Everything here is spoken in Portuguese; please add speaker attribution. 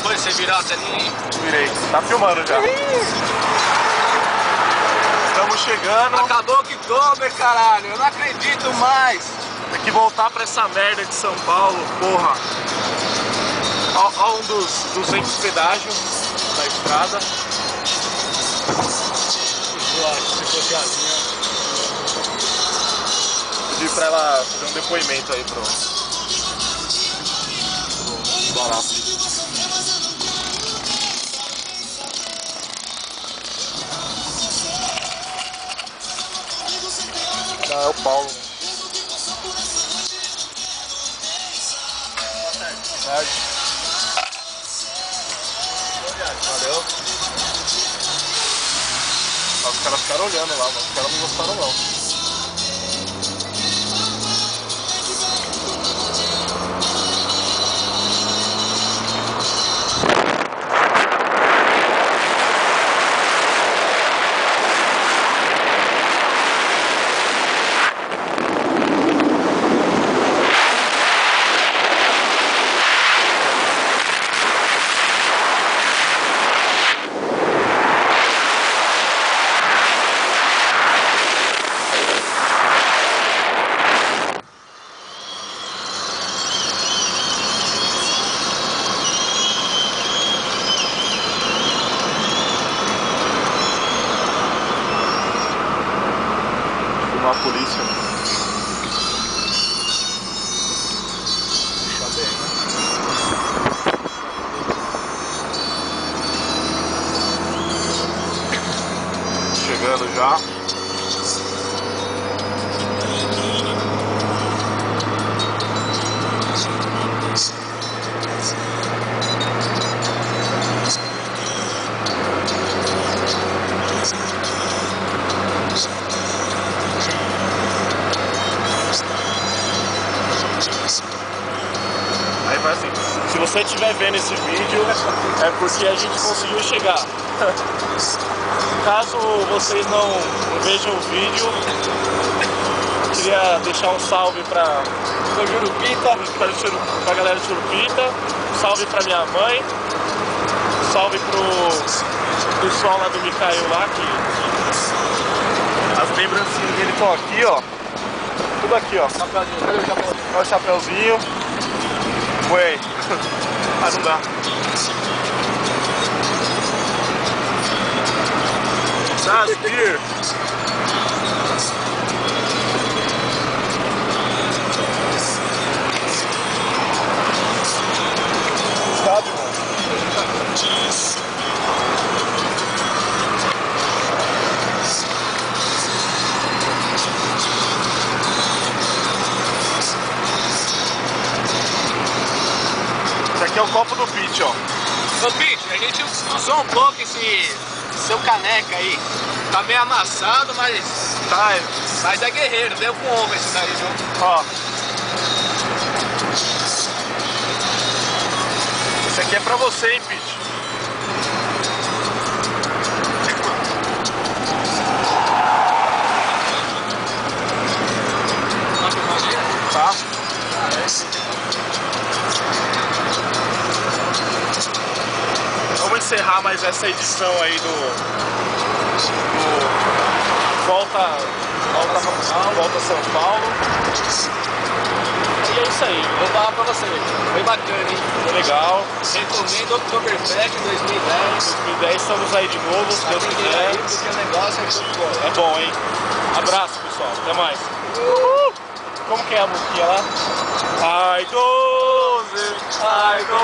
Speaker 1: foi? Você virou a telinha?
Speaker 2: Virei. Tá filmando já. Estamos chegando.
Speaker 1: Acabou que come, caralho. Eu não acredito mais.
Speaker 2: Tem que voltar pra essa merda de São Paulo, porra. Ó um dos 200 pedágios da estrada. Pedi pra ela fazer um depoimento aí pro barato. Não, é o Paulo. Valeu. Os caras ficaram olhando lá, mas os caras não gostaram não. A polícia. Tá bem, né? Chegando já. Aí vai assim, se você estiver vendo esse vídeo, é porque a gente conseguiu chegar. Caso vocês não vejam o vídeo, queria deixar um salve pra Jurupita, pra galera de Jurupita, um salve pra minha mãe, um salve pro pessoal lá do Micael lá, que as lembrancinhas dele estão aqui, ó. Tudo aqui, ó.
Speaker 1: Chapeuzinho, cadê o chapeuzinho?
Speaker 2: Olha o chapeuzinho. Ué. Ah, não dá. Das beer. Sabe, mano? Esse aqui é o copo do Pete, ó.
Speaker 1: Ô, Pete, a gente usou um pouco esse seu caneca aí. Tá meio amassado, mas
Speaker 2: Tá,
Speaker 1: é guerreiro. Deu com honra esse daí, viu?
Speaker 2: ó. Esse aqui é pra você, hein, Pete? Tá? Vamos encerrar mais essa edição aí do Volta São Paulo. E é isso aí,
Speaker 1: Vou falar pra você. Foi bacana, hein?
Speaker 2: foi legal.
Speaker 1: Recomendo Oktoberfest 2010.
Speaker 2: 2010 estamos aí de novo, se Deus
Speaker 1: Avenida
Speaker 2: quiser.
Speaker 1: aí, porque o negócio é muito bom.
Speaker 2: É bom, hein? Abraço, pessoal. Até mais. Como que é a musiquinha lá? Ai, 12, ai, 12.